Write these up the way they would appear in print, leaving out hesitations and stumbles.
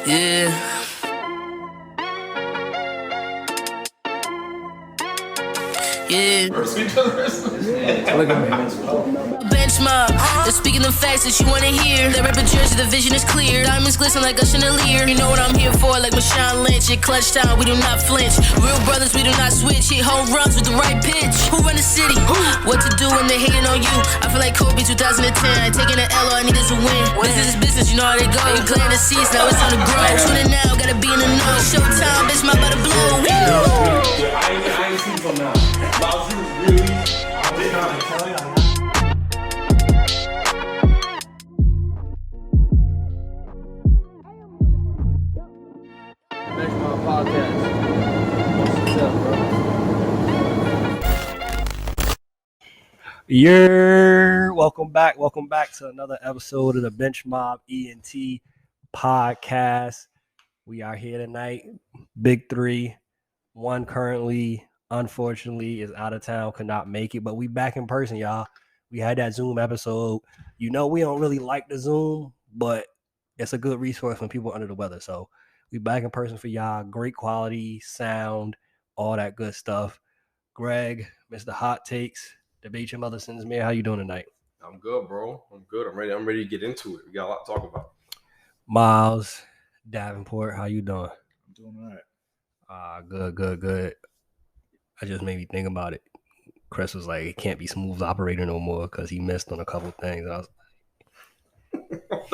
Yeah. Yeah. Look at me. Bench mob, they're speaking the facts that you wanna hear. They rep a jersey, the vision is clear. Diamonds glisten like a chandelier. You know what I'm here for, like Marshawn Lynch. At clutch time, we do not flinch. Real brothers, we do not switch. Hit home runs with the right pitch. Who run the city? What to do when they hating on you? I feel like Kobe 2010. I taking an L, all I need is a win. Business is business, you know how they go. You playing the seats, now it's time to grow. Tuning now, gotta be in the know. Showtime, bitch, my about to blow. I ain't seen from now. Miles, he was really. Bench Mob Podcast. What's up, bro? Welcome back to another episode of the Bench Mob ENT Podcast. We are here tonight. Big three. One currently, unfortunately, is out of town, could not make it, but we back in person, y'all. We had that Zoom episode. You know, we don't really like the Zoom, but it's a good resource when people are under the weather. So we back in person for y'all. Great quality, sound, all that good stuff. Greg, Mr. Hot Takes, Debate Your Mother Sins Me. How you doing tonight? I'm good, bro. I'm good. I'm ready to get into it. We got a lot to talk about. Miles Davenport, how you doing? I'm doing all right. Good. I just made me think about it. Chris was like, it can't be smooth operator no more because he missed on a couple things. I was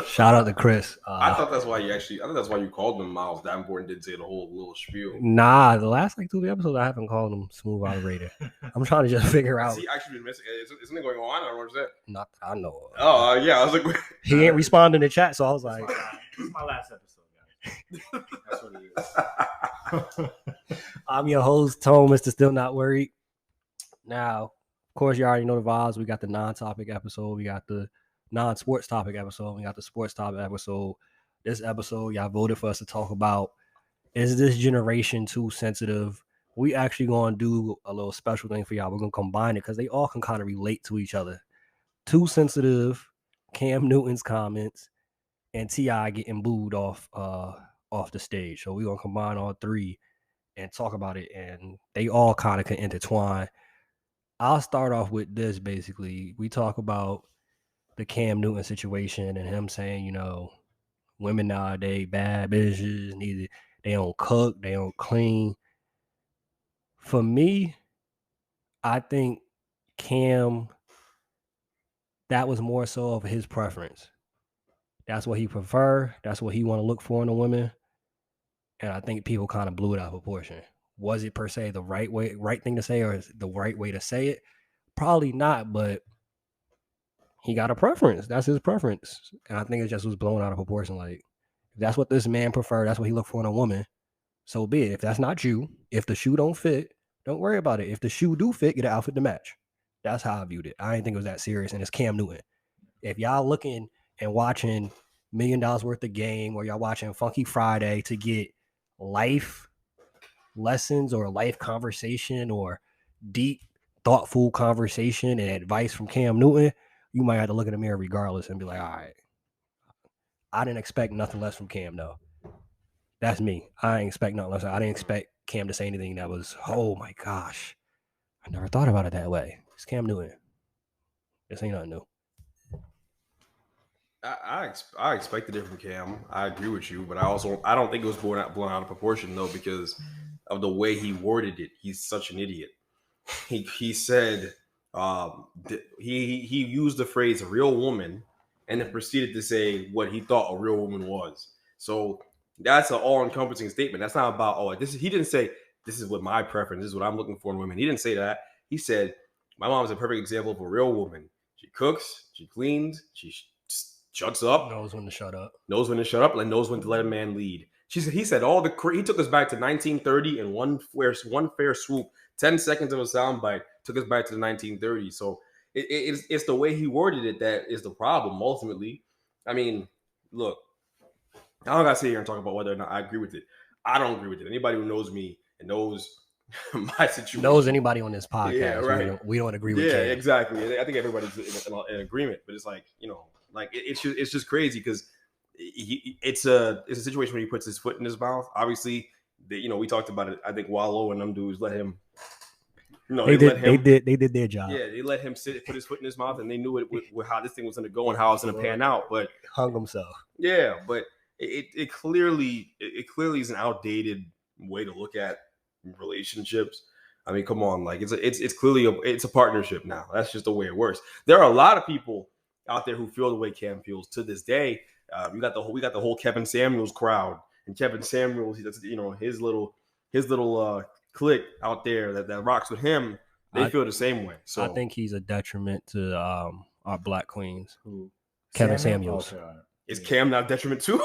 shout out to Chris. I thought that's why you called him Miles Davenport and didn't say the whole little spiel. Nah, the last like 2 episodes I haven't called him smooth operator. I'm trying to just figure out. Has he actually been missing? Isn't it going on? I don't understand. Not that I know of. Oh, yeah. I was like, He ain't responding to chat, so I was like, This is my last episode, guys. That's what it is. I'm your host, Tone, Mr. Still Not Worried. Now, of course, you already know the vibes. We got the non-topic episode. We got the non-sports topic episode. We got the sports topic episode. This episode, y'all voted for us to talk about, is this generation too sensitive? We actually going to do a little special thing for y'all. We're going to combine it because they all can kind of relate to each other. Too sensitive, Cam Newton's comments, and T.I. getting booed off the stage. So we're going to combine all three and talk about it, and they all kind of can intertwine. I'll start off with this, basically. We talk about the Cam Newton situation and him saying, you know, women nowadays, bad bitches, they don't cook, they don't clean. For me, I think Cam, that was more so of his preference. That's what he prefer. That's what he want to look for in a woman. And I think people kind of blew it out of proportion. Was it per se the right thing to say, or is it the right way to say it? Probably not, but he got a preference. That's his preference. And I think it just was blown out of proportion. Like, if that's what this man prefer, that's what he look for in a woman, so be it. If that's not you, if the shoe don't fit, don't worry about it. If the shoe do fit, get an outfit to match. That's how I viewed it. I didn't think it was that serious, and it's Cam Newton. If y'all looking and watching $1 million worth of game, or y'all watching Funky Friday to get life lessons or life conversation or deep, thoughtful conversation and advice from Cam Newton, you might have to look in the mirror regardless and be like, all right, I didn't expect nothing less from Cam, though. That's me. I didn't expect nothing less. I didn't expect Cam to say anything that was, oh my gosh, I never thought about it that way. It's Cam Newton. This ain't nothing new. I expected it from Cam. I agree with you, but I don't think it was blown out of proportion though, because of the way he worded it. He's such an idiot. He said he used the phrase "real woman" and then proceeded to say what he thought a real woman was. So that's an all-encompassing statement. That's not about he didn't say this is what my preference, this is what I'm looking for in women. He didn't say that. He said my mom is a perfect example of a real woman. She cooks, she cleans, she shuts up, knows when to shut up, and knows when to let a man lead. He said he took us back to 1930 in one fair swoop. 10 seconds of a soundbite took us back to the 1930s. So it's the way he worded it that is the problem ultimately. I mean, look, I don't gotta sit here and talk about whether or not I agree with it. I don't agree with it. Anybody who knows me and knows my situation, knows anybody on this podcast. Yeah, right. We don't agree with. Yeah, Cam. Exactly. I think everybody's in agreement, but it's like, you know, like it's just crazy because it's a situation where he puts his foot in his mouth. Obviously, we talked about it. I think Wallow and them dudes let him. They did their job. Yeah, they let him put his foot in his mouth, and they knew how this thing was going to go and how it was going to pan out. But hung himself. Yeah, but it clearly is an outdated way to look at relationships. I mean, come on, like it's clearly a partnership now. That's just the way it works. There are a lot of people out there who feel the way Cam feels to this day. We got the whole Kevin Samuels crowd, and Kevin Samuels, his little clique out there that rocks with him. They feel the same way. So I think he's a detriment to our black queens. Who Kevin Samuels. Is Cam not a detriment too?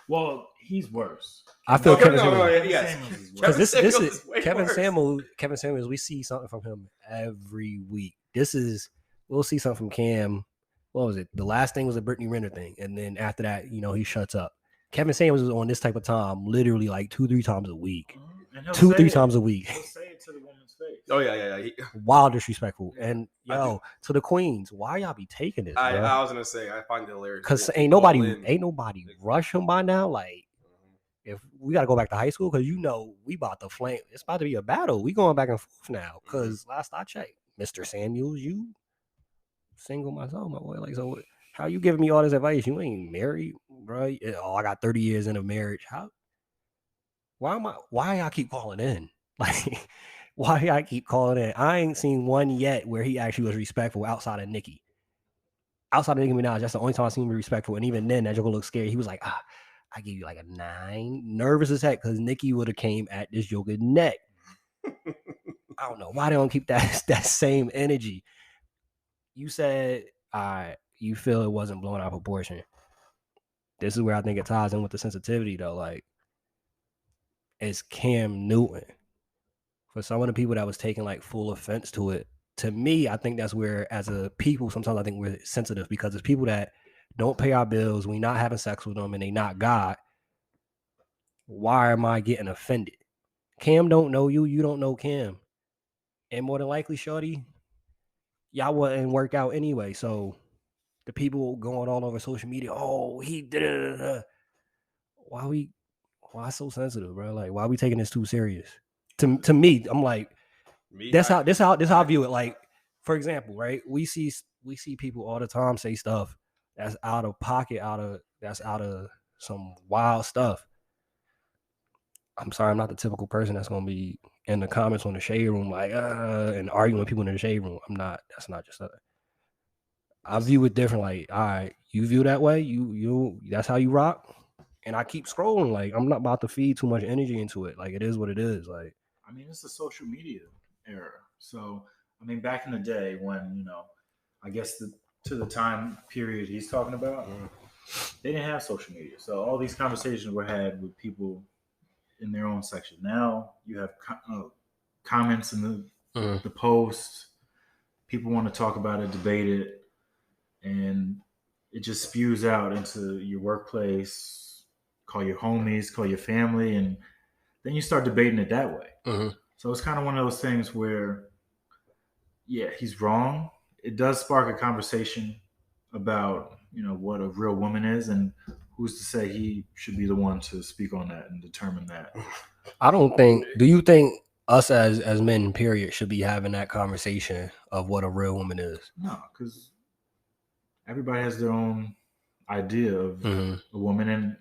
Well, he's worse. I feel Kevin Samuels is worse. Because Kevin Samuels. We see something from him every week. We'll see something from Cam. What was it? The last thing was a Brittany Renner thing, and then after that, he shuts up. Kevin Samuels is on this type of time, literally like 2-3 times a week. 2-3 times a week. He'll say it to the woman's face. Oh yeah. Wild disrespectful. And to the queens, why y'all be taking this? I was gonna say I find it hilarious because ain't nobody rush him by now. Like if we gotta go back to high school, because we about to flame. It's about to be a battle. We going back and forth now. Because last I checked, Mr. Samuels, you single myself, my boy. Like so. How you giving me all this advice? You ain't married, bro. Oh, I got 30 years in a marriage. How? Why I keep calling in? Like, why I keep calling in? I ain't seen one yet where he actually was respectful outside of Nicki. Outside of Nicki Minaj, that's the only time I seen him be respectful. And even then, that joker looked scared. He was like, I give you like a 9. Nervous as heck because Nicki would have came at this joker's neck. I don't know why they don't keep that same energy. You said, you feel it wasn't blown out of proportion. This is where I think it ties in with the sensitivity, though. Like, it's Cam Newton. For some of the people that was taking like full offense to it, to me, I think that's where, as a people, sometimes I think we're sensitive because it's people that don't pay our bills, we not having sex with them, and they not God. Why am I getting offended? Cam don't know you, you don't know Cam. And more than likely, shorty, y'all wouldn't work out anyway, so the people going all over social media, oh, he did it. Why so sensitive, bro? Like, why are we taking this too serious? To me, I'm like, this how I view it. Like, for example, right? We see people all the time say stuff that's out of pocket, that's out of some wild stuff. I'm sorry, I'm not the typical person that's gonna be in the comments on the shade room, like, and arguing with people in the shade room. I'm not. That's not just that. I view it different. Like, all right, you view that way. You that's how you rock. And I keep scrolling. Like, I'm not about to feed too much energy into it. Like, it is what it is. Like, I mean, it's the social media era. So, I mean, back in the day when, I guess to the time period he's talking about, they didn't have social media. So all these conversations were had with people in their own section. Now you have comments in the post. People want to talk about it, debate it. And it just spews out into your workplace, call your homies, call your family, and then you start debating it that way. Mm-hmm. So it's kind of one of those things where, yeah, he's wrong. It does spark a conversation about, what a real woman is, and who's to say he should be the one to speak on that and determine that. Do you think us as men, period, should be having that conversation of what a real woman is? No, because everybody has their own idea of a woman, and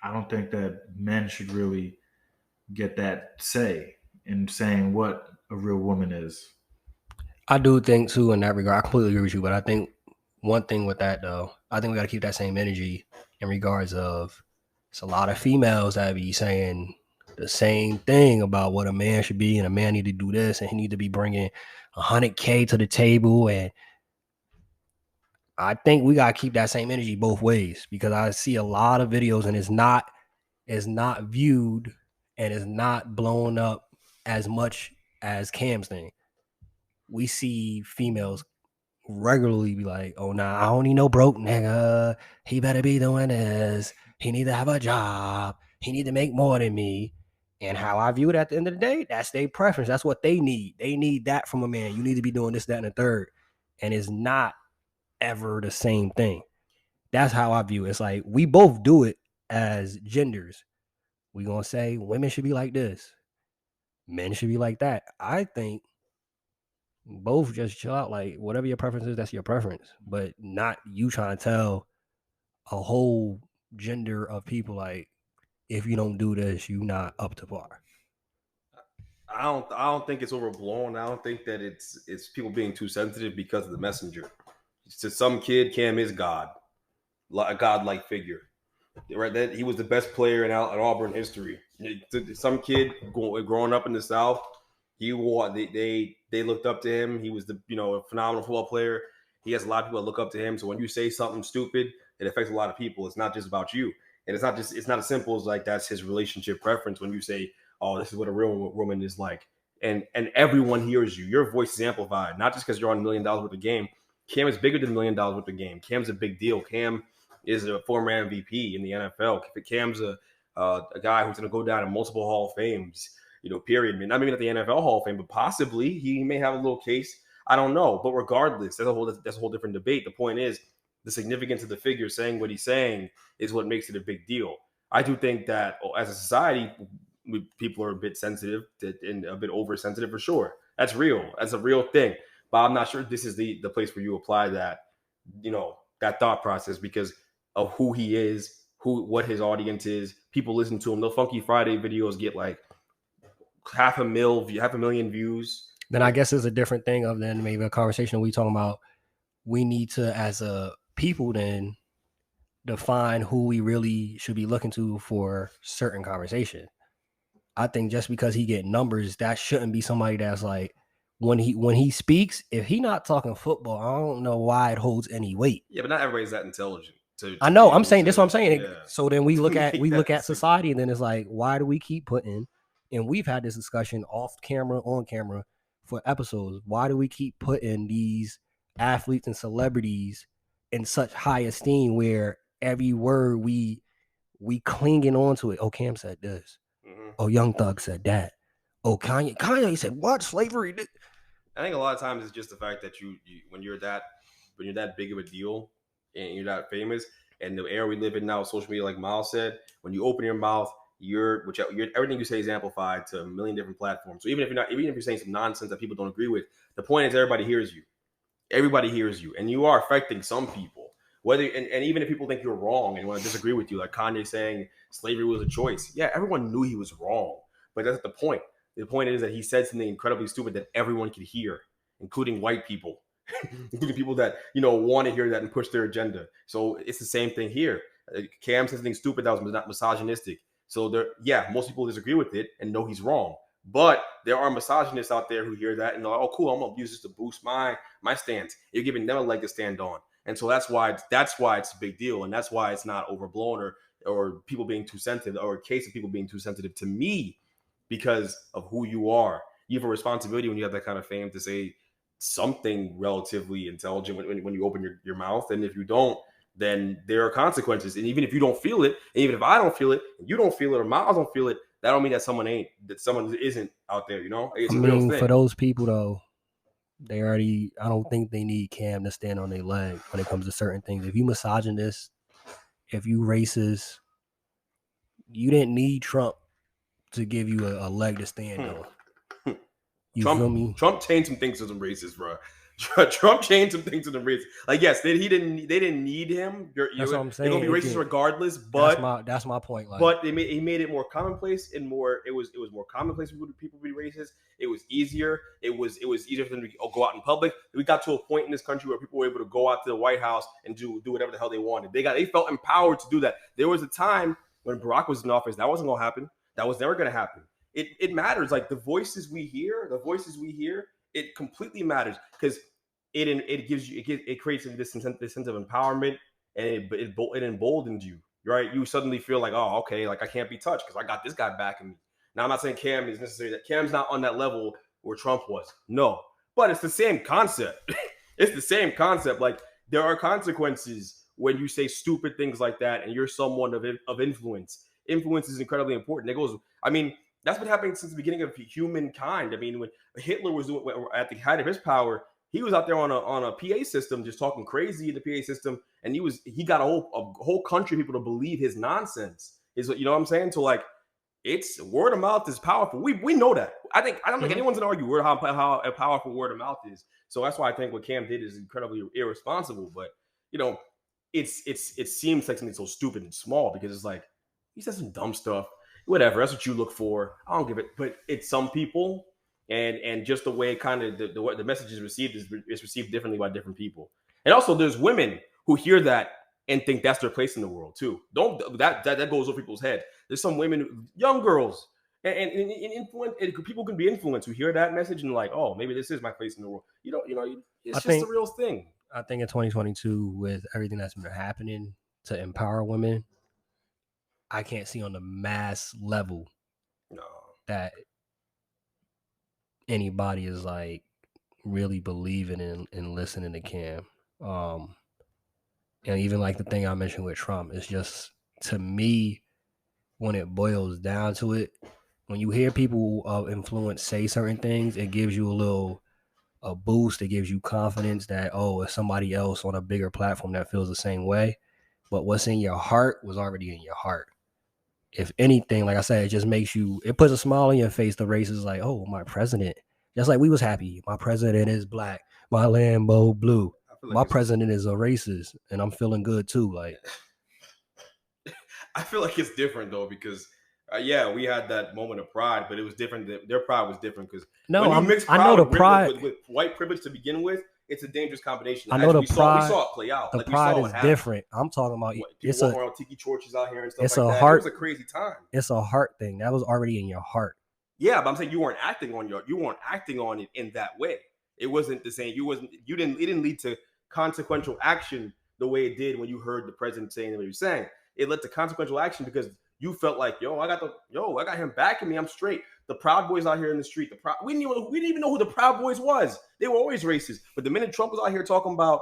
I don't think that men should really get that say in saying what a real woman is. I do think too in that regard. I completely agree with you, but I think one thing with that though, I think we got to keep that same energy in regards of it's a lot of females that be saying the same thing about what a man should be, and a man need to do this, and he need to be bringing 100K to the table, and I think we gotta keep that same energy both ways because I see a lot of videos and it's not viewed and it's not blown up as much as Cam's thing. We see females regularly be like, oh, nah, I don't need no broke nigga. He better be doing this. He need to have a job. He need to make more than me. And how I view it at the end of the day, that's their preference. That's what they need. They need that from a man. You need to be doing this, that, and the third. And it's not ever the same thing. That's how I view it. It's like we both do it as genders. We gonna say women should be like this, men should be like that. I think both just chill out. Like whatever your preference is, that's your preference. But not you trying to tell a whole gender of people like if you don't do this, you not up to par. I don't think it's overblown. I don't think that it's people being too sensitive because of the messenger. To some kid, Cam is God, a godlike figure. Right, that he was the best player in Auburn history. To some kid growing up in the South, they looked up to him. He was a phenomenal football player. He has a lot of people that look up to him. So when you say something stupid, it affects a lot of people. It's not just about you, and it's not as simple as like that's his relationship preference. When you say, "Oh, this is what a real woman is like," and everyone hears you, your voice is amplified. Not just because you're on $1 million worth of game. Cam is bigger than $1 million worth of game. Cam's a big deal. Cam is a former MVP in the NFL. Cam's a guy who's going to go down in multiple Hall of Fames, period. I mean, not maybe not the NFL Hall of Fame, but possibly he may have a little case. I don't know. But regardless, that's a whole different debate. The point is the significance of the figure saying what he's saying is what makes it a big deal. I do think that as a society, people are a bit sensitive and a bit oversensitive for sure. That's real. That's a real thing. But I'm not sure this is the place where you apply that, that thought process because of who he is, what his audience is. People listen to him. The Funky Friday videos get like 500,000 views. Then I guess it's a different thing of then maybe a conversation we talking about. We need to, as a people, then define who we really should be looking to for certain conversation. I think just because he get numbers, that shouldn't be somebody that's like, when he speaks, if he not talking football, I don't know why it holds any weight. Yeah, but not everybody's that intelligent. I know. I'm saying that's what I'm saying. Yeah. So then we look at society, and then it's like, why do we keep putting? And we've had this discussion off camera, on camera for episodes. Why do we keep putting these athletes and celebrities in such high esteem where every word we clinging on to it? Oh, Cam said this. Mm-hmm. Oh, Young Thug said that. Oh, Kanye said what? Slavery. I think a lot of times it's just the fact that you when you're that big of a deal and you're that famous, and the era we live in now, social media, like Miles said, when you open your mouth, everything you say is amplified to a million different platforms. So even if you're saying some nonsense that people don't agree with, the point is everybody hears you. Everybody hears you, and you are affecting some people. Whether and even if people think you're wrong and want to disagree with you, like Kanye saying slavery was a choice. Yeah, everyone knew he was wrong, but that's the point. The point is that he said something incredibly stupid that everyone could hear, including white people, including people that want to hear that and push their agenda. So it's the same thing here. Cam said something stupid that was not misogynistic. So most people disagree with it and know he's wrong. But there are misogynists out there who hear that and they're like, oh, cool, I'm gonna use this to boost my stance. You're giving them a leg to stand on. And so that's why it's a big deal, and that's why it's not overblown or people being too sensitive, or a case of people being too sensitive to me because of who you are. You have a responsibility when you have that kind of fame to say something relatively intelligent when you open your mouth. And if you don't, then there are consequences. And even if you don't feel it, and even if I don't feel it, and you don't feel it, or Miles don't feel it, that don't mean that someone isn't out there, It's a real thing. For those people though, I don't think they need Cam to stand on their leg when it comes to certain things. If you misogynist, if you racist, you didn't need Trump to give you a leg to stand on. Feel me? Trump changed some things to some racists, bro. Trump changed some things to the racists. Like, yes, they didn't need him. That's what I'm saying. They're gonna be racist regardless, but that's my point. Like, but he made it more commonplace and it was more commonplace for people to be racist. It was easier. It was easier for them to go out in public. We got to a point in this country where people were able to go out to the White House and do whatever the hell they wanted. They felt empowered to do that. There was a time when Barack was in office that wasn't gonna happen. That was never gonna happen. It matters. Like the voices we hear, it completely matters because it creates this sense of empowerment, and it emboldens you, right? You suddenly feel like, oh, okay, like I can't be touched because I got this guy backing me. Now I'm not saying Cam is necessarily that. Cam's not on that level where Trump was, no, but it's the same concept. It's the same concept. Like there are consequences when you say stupid things like that, and you're someone of influence. Influence is incredibly important. That's been happening since the beginning of humankind. I mean, when Hitler was at the height of his power, he was out there on a PA system just talking crazy in the PA system, and he got a whole country of people to believe his nonsense. Is you know what I'm saying? So like, it's word of mouth is powerful. We know that. I don't think anyone's gonna argue how powerful word of mouth is. So that's why I think what Cam did is incredibly irresponsible. But you know, it seems like something so stupid and small because it's like he said some dumb stuff. Whatever, that's what you look for. I don't give it, but it's some people, and just the way kind of the message is received is received differently by different people. And also, there's women who hear that and think that's their place in the world too. That goes over people's head. There's some women, young girls, and people can be influenced who hear that message and like, oh, maybe this is my place in the world. It's just a real thing. I think in 2022, with everything that's been happening to empower women, I can't see on the mass level that anybody is like really believing in listening to Cam. And even like the thing I mentioned with Trump, it's just, to me, when it boils down to it, when you hear people of influence say certain things, it gives you a boost. It gives you confidence that, oh, it's somebody else on a bigger platform that feels the same way. But what's in your heart was already in your heart. If anything, like I said, it just makes it puts a smile on your face. The race is like, oh, my president. Just like we was happy. My president is black. My Lambo blue. My president is a racist, and I'm feeling good too. Like, I feel like it's different though because, we had that moment of pride, but it was different. Their pride was different because I know the pride with white privilege to begin with. It's a dangerous combination. I know we saw it play out. The pride is different. I'm talking about it's walking around tiki torches out here and stuff. It's like a that. heart. It was a crazy time. It's a heart thing that was already in your heart. Yeah, but I'm saying you weren't acting on it in that way. It wasn't the same. It didn't lead to consequential action the way it did when you heard the president saying what he was saying. It led to consequential action because you felt like, I got him backing me. I'm straight. The Proud Boys out here in the street. We didn't even know who the Proud Boys was. They were always racist. But the minute Trump was out here talking about,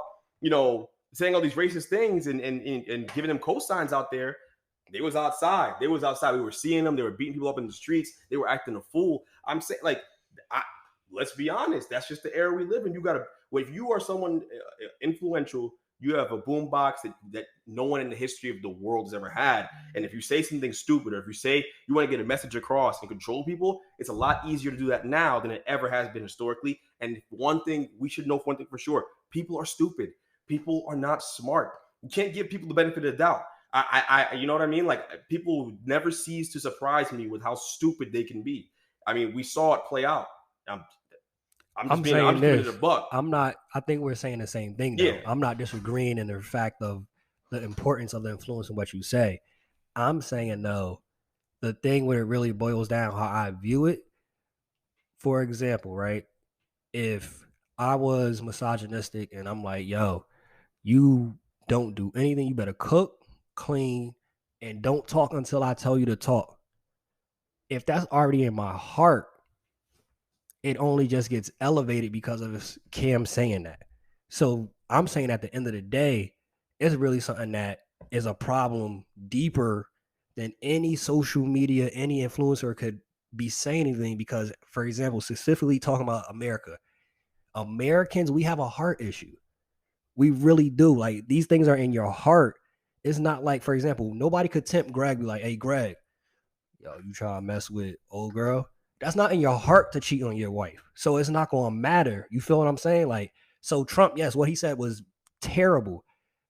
saying all these racist things and giving them cosigns out there, they was outside. We were seeing them. They were beating people up in the streets. They were acting a fool. I'm saying, let's be honest. That's just the era we live in. If you are someone influential, you have a boombox that no one in the history of the world has ever had. And if you say something stupid, or if you say you want to get a message across and control people, it's a lot easier to do that now than it ever has been historically. And one thing we should know for sure, people are stupid. People are not smart. You can't give people the benefit of the doubt. I you know what I mean? Like, people never cease to surprise me with how stupid they can be. I mean, we saw it play out. I'm just being a buck. I think we're saying the same thing though. Yeah. I'm not disagreeing in the fact of the importance of the influence of what you say. I'm saying though, the thing where it really boils down how I view it, for example, right? If I was misogynistic and I'm like, yo, you don't do anything, you better cook, clean, and don't talk until I tell you to talk. If that's already in my heart, it only just gets elevated because of Cam saying that. So I'm saying at the end of the day, it's really something that is a problem deeper than any social media, any influencer could be saying anything. Because, for example, specifically talking about Americans, we have a heart issue. We really do. Like, these things are in your heart. It's not like, for example, nobody could tempt Greg, be like, hey, Greg, yo, you trying to mess with old girl? That's not in your heart to cheat on your wife. So it's not going to matter. You feel what I'm saying? Like, so Trump, yes, what he said was terrible.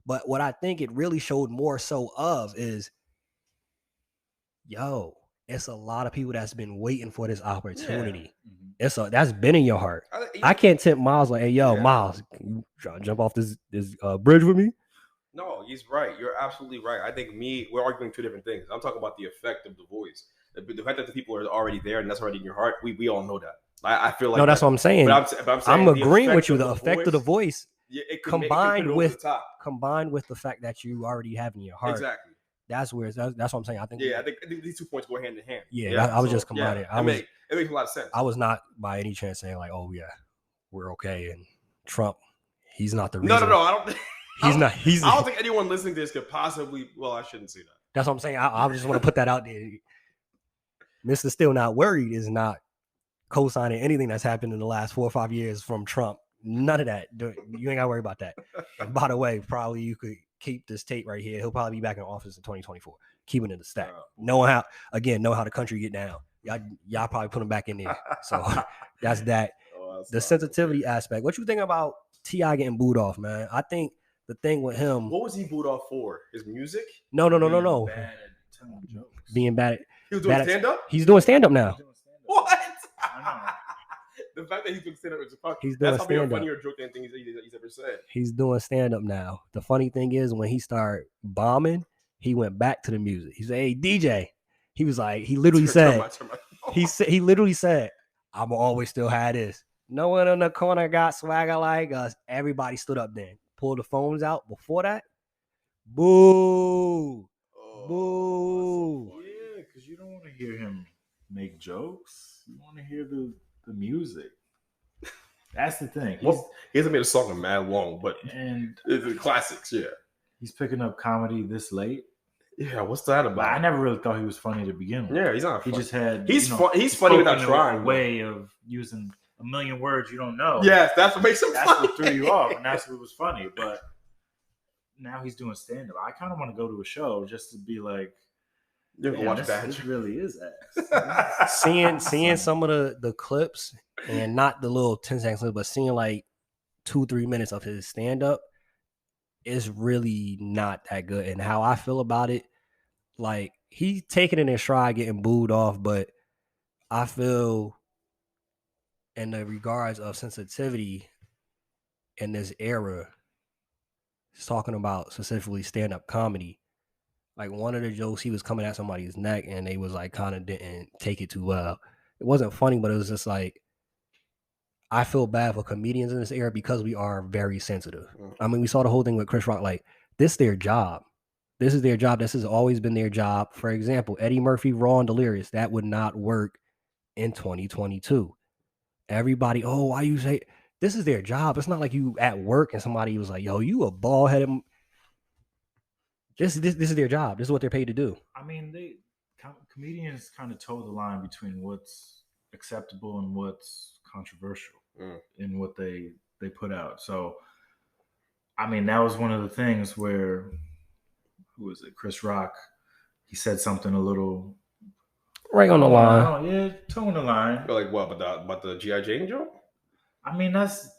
But what I think it really showed more so of is, yo, it's a lot of people that's been waiting for this opportunity. Yeah. That's been in your heart. I can't tempt Miles like, hey, yo, Miles, you trying to jump off this bridge with me? No, he's right. You're absolutely right. I think we're arguing two different things. I'm talking about the effect of the voice. The fact that the people are already there and that's already in your heart, we all know that. I feel like no, that's what I'm saying. But I'm agreeing with you. The effect of the voice, it combined with the fact that you already have in your heart. Exactly. That's where that's what I'm saying. I think these 2 points go hand in hand. Yeah, I was just combining. Yeah, it makes a lot of sense. I was not by any chance saying like, oh yeah, we're okay, and Trump, he's not the reason. No. I don't. He's not. I don't think anyone listening to this could possibly. Well, I shouldn't say that. That's what I'm saying. I just want to put that out there. Mr. Still Not Worried is not co-signing anything that's happened in the last 4 or 5 years from Trump. None of that. You ain't got to worry about that. And by the way, probably you could keep this tape right here. He'll probably be back in office in 2024. Keep it in the stack. Oh. Know how the country get down. Y'all probably put him back in there. So that's that. Oh, that's The not sensitivity okay. aspect. What you think about T.I. getting booed off, man? I think the thing with him. What was he booed off for? His music? No. Being bad at telling jokes. Being bad. He was doing Bad- stand up? He's doing stand up now. He's doing stand-up. What? I The fact that he's doing stand up is fucking. He's doing That's probably a stand-up. funnier joke than anything he's ever said. He's doing stand up now. The funny thing is, when he started bombing, he went back to the music. He said, "Hey DJ," he was like, he literally Turn my- said, turn my- he literally said, "I'ma always still have this. No one in the corner got swagger like us." Everybody stood up then, pulled the phones out. Before that, boo, Oh, boo. Yeah, because you don't want to hear him make jokes. You want to hear the music. That's the thing. Well, he hasn't made a song in mad long, but And it's the classics, yeah. he's picking up comedy this late. Yeah, what's that But I about? never really thought he was funny to begin with. Yeah, he's not. He funny. just had. He's you know, he's funny without spoken in trying. A way of using a million words you don't know. Yes, that's what makes him That's funny. what threw you off, and that's what was funny. But now he's doing stand up. I kind of want to go to a show just to be like, You can "Man, watch this Badge. really is ass." Seeing some of the clips, and not the little 10-second clips, but seeing like 2-3 minutes of his stand up is really not that good. And how I feel about it, like he's taking it in stride, getting booed off, but I feel in the regards of sensitivity in this era, he's talking about specifically stand up comedy. Like one of the jokes, he was coming at somebody's neck and they was like kind of didn't take it too well. It wasn't funny, but it was just like, I feel bad for comedians in this era because we are very sensitive. I mean, we saw the whole thing with Chris Rock. Like, this is their job. This is their job. This has always been their job. For example, Eddie Murphy, Raw and Delirious, that would not work in 2022. Everybody, oh, why you say this is their job? It's not like you at work and somebody was like, yo, you a bald headed. This is their job. This is what they're paid to do. I mean, comedians kind of toe the line between what's acceptable and what's controversial in what they put out. So, I mean, that was one of the things where, who was it? Chris Rock. He said something a little Right on the line. Oh, yeah, towing the line. You're like, what about the G.I. Jane joke? I mean, that's.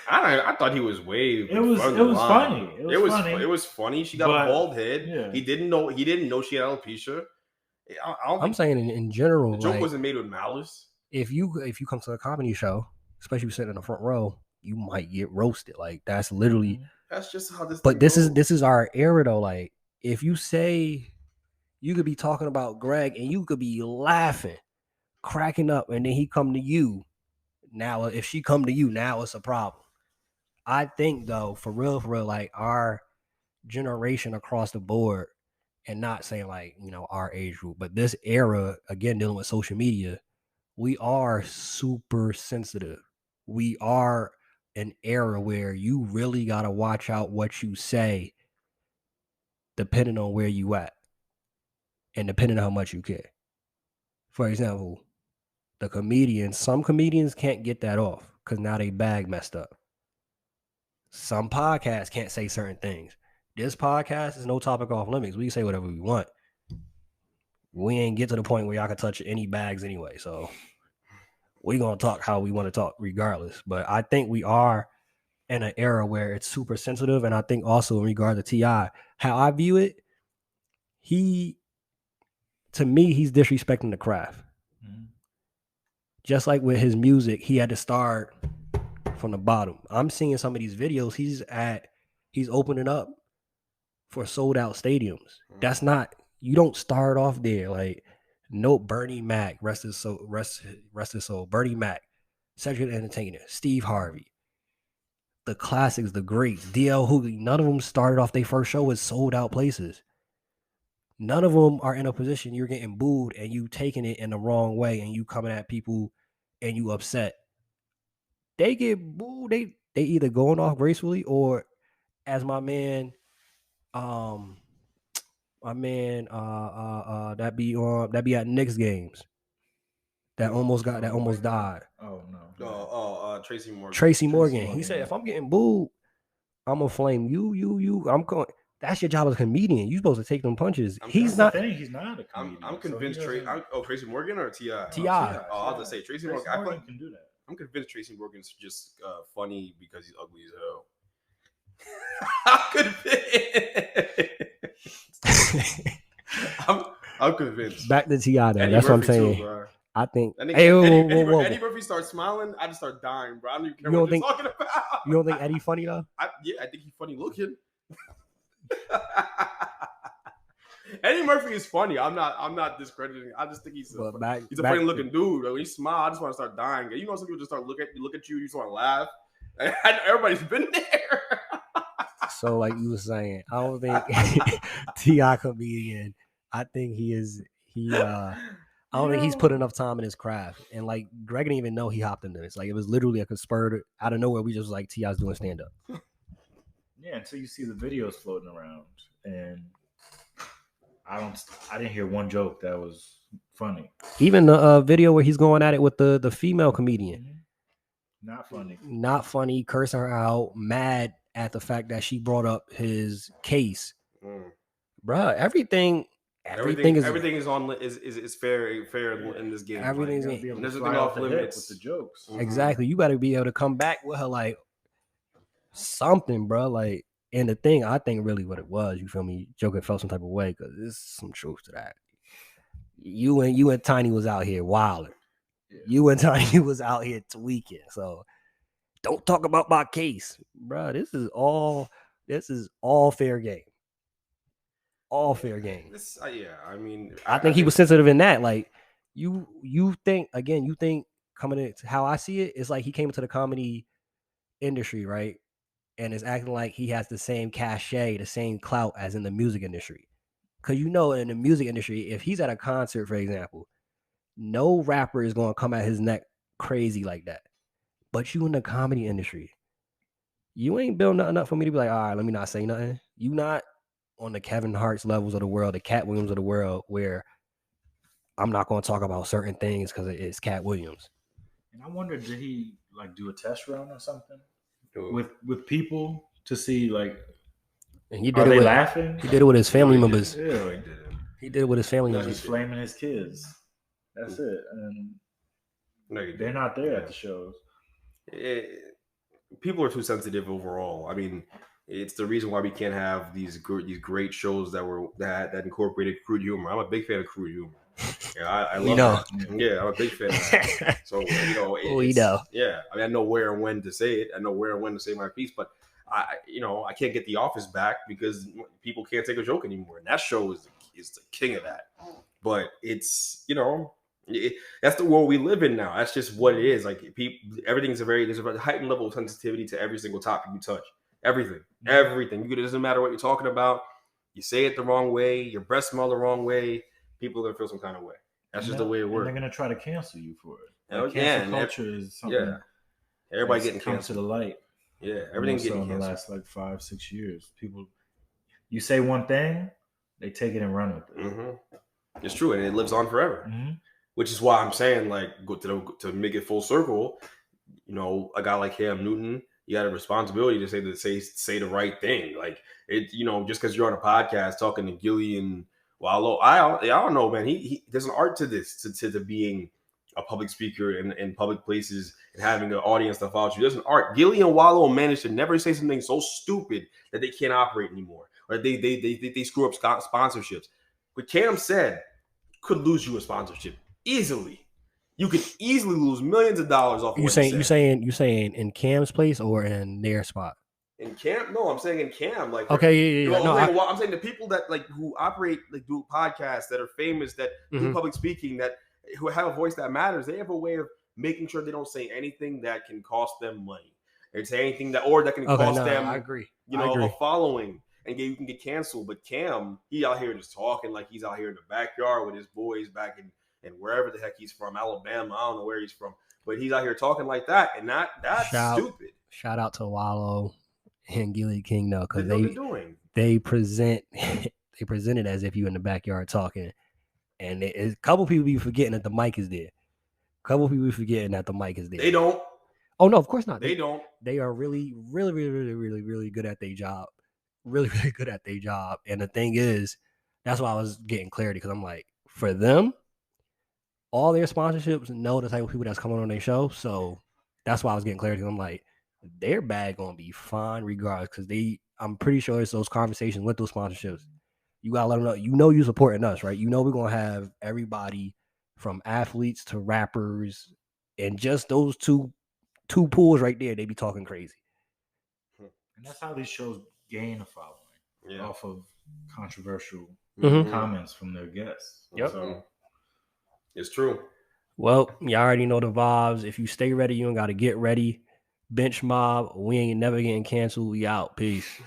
I thought he was way. It was further funny. line. It was funny. It was funny. She got But, a bald head. yeah. He didn't know she had alopecia. I don't I'm think saying in general, the joke like, wasn't made with malice. if you come to a comedy show, especially if you're sitting in the front row, you might get roasted. Like that's literally. That's just how this. But thing this goes. is our era though. Like if you say, you could be talking about Greg and you could be laughing, cracking up, and then he come to you. Now if she come to you, now it's a problem. I think though, for real, like our generation across the board, and not saying like, you know, our age group, but this era, again, dealing with social media, we are super sensitive. We are an era where you really got to watch out what you say depending on where you at and depending on how much you care. For example, some comedians can't get that off because now they bag messed up. Some podcasts can't say certain things. This podcast is no topic off limits. We can say whatever we want. We ain't get to the point where y'all can touch any bags anyway. So we're going to talk how we want to talk regardless. But I think we are in an era where it's super sensitive. And I think also in regard to T.I., how I view it, to me, he's disrespecting the craft. Mm-hmm. Just like with his music, he had to start from the bottom. I'm seeing some of these videos. He's opening up for sold out stadiums. That's not, you don't start off there. Like, no, Bernie Mac, rest his soul. Bernie Mac, Cedric the Entertainer, Steve Harvey, the classics, the greats, DL Hughley. None of them started off their first show with sold out places. None of them are in a position you're getting booed and you taking it in the wrong way and you coming at people and you upset. They get booed. They either going off gracefully or, as that be at Knicks games that almost died. Oh no. Tracy Morgan. Tracy Morgan. He said, if I'm getting booed, I'm gonna flame you. I'm going. That's your job as a comedian. You supposed to take them punches. I'm- He's That's the not. thing, he's not a comedian. I'm so convinced. he doesn't- Tracy Morgan or T.I.? T.I. Oh, I was gonna say Tracy Morgan. I Morgan put, can do that. I'm convinced Tracy Morgan's just funny because he's ugly as hell. I'm convinced. Back to T.I. though. Eddie That's what I'm Murphy too, saying. bro. I think. That nigga- Hey, Eddie Murphy starts smiling, I just start dying, bro. I don't even care You what don't you're talking about. You don't think Eddie funny though? I think he's funny looking. Eddie Murphy is funny. I'm not discrediting. I just think he's a funny looking dude. When he smile, I just want to start dying. You know, some people just start look at you, you just want to laugh. Everybody's been there. So, like you were saying, I don't think T.I. comedian. I think he is. I don't think he's put enough time in his craft. And like Greg didn't even know he hopped into this. Like it was literally a spur out of nowhere. We just was like T.I.'s doing stand up. Yeah, until you see the videos floating around, and I didn't hear one joke that was funny. Even the video where he's going at it with the female comedian. Not funny. Not funny, cursing her out, mad at the fact that she brought up his case. Bruh, everything is fair in this game. Everything's Everything's be able There's to nothing fly off off the hip limits. with the jokes. exactly. You better be able to come back with her like something, bro. Like, and the thing I think really what it was, you feel me? Joker felt some type of way because there's some truth to that. You and Tiny was out here wilding. Yeah. You and Tiny was out here tweaking. So don't talk about my case, bro. This is all fair game. All fair game. I mean, I think he was sensitive in that. Like you think coming into how I see it, it's like he came into the comedy industry, right? And is acting like he has the same cachet, the same clout as in the music industry. Cause you know, in the music industry, if he's at a concert, for example, no rapper is gonna come at his neck crazy like that. But you in the comedy industry, you ain't built nothing up for me to be like, all right, let me not say nothing. You not on the Kevin Hart's levels of the world, the Cat Williams of the world, where I'm not going to talk about certain things because it's Cat Williams. And I wonder, did he like do a test run or something Dude. with people to see like, And he are did it they with laughing? he did it with his family members. Yeah, like, He did it with his family he's members. just flaming his kids. That's it. And they're not there at the shows. People are too sensitive overall. I mean, it's the reason why we can't have these great shows that incorporated crude humor. I'm a big fan of crude humor. Yeah, I love that. Yeah, I'm a big fan of that. So We know. Yeah, I mean, I know where and when to say it. I know where and when to say my piece, but I can't get The Office back because people can't take a joke anymore. And that show is the king of that. But it's that's the world we live in now. That's just what it is. Like there's a heightened level of sensitivity to every single topic you touch. Everything. It doesn't matter what you're talking about. You say it the wrong way. Your breath smell the wrong way. People are gonna feel some kind of way. That's just the way it works. They're gonna try to cancel you for it. Oh, Like, yeah, cancel culture is something. Everybody that's getting come to canceled. the light. Yeah, everything's More so getting in the canceled. last like 5-6 years. People, you say one thing, they take it and run with it. Mm-hmm. It's true, and it lives on forever. Mm-hmm. Which is why I'm saying, like, to make it full circle. A guy like Cam Newton, you got a responsibility to say the right thing. Like it, just because you're on a podcast talking to Gilly and Wallow, I don't know, man. He there's an art to this, to being a public speaker in public places and having an audience that follows you. There's an art. Gilly and Wallow managed to never say something so stupid that they can't operate anymore, or they screw up sponsorships. But Cam said could lose you a sponsorship easily. You could easily lose millions of dollars off. You saying in Cam's place or in their spot? In Cam? No, I'm saying in Cam. Like, okay, yeah. No, I'm saying the people that who operate, do podcasts, that are famous, that do public speaking, who have a voice that matters. They have a way of making sure they don't say anything that can cost them money, or say anything that can cost them. I agree. A following, and you can get canceled. But Cam, he out here just talking like he's out here in the backyard with his boys back in wherever the heck he's from, Alabama. I don't know where he's from, but he's out here talking like that, and that's stupid. Shout out to Wallow and Gilly King though, because they present it as if you in the backyard talking, and a couple people be forgetting that the mic is there. They don't. Oh no, of course not. They don't. they are really, really, really, really, really, really good at their job. Really, really good at their job. And the thing is, that's why I was getting clarity because I'm like, for them, all their sponsorships know the type of people that's coming on their show. So that's why I was getting clarity. I'm like, their bag gonna be fine regardless because I'm pretty sure it's those conversations with those sponsorships. You gotta let them know. You supporting us, right? We're gonna have everybody from athletes to rappers, and just those two pools right there. They be talking crazy. And that's how these shows gain a following off of controversial Mhm. comments from their guests. Yep. So it's true. Well, you already know the vibes. If you stay ready, you don't gotta get ready. Bench Mob, we ain't never getting canceled. We out. Peace.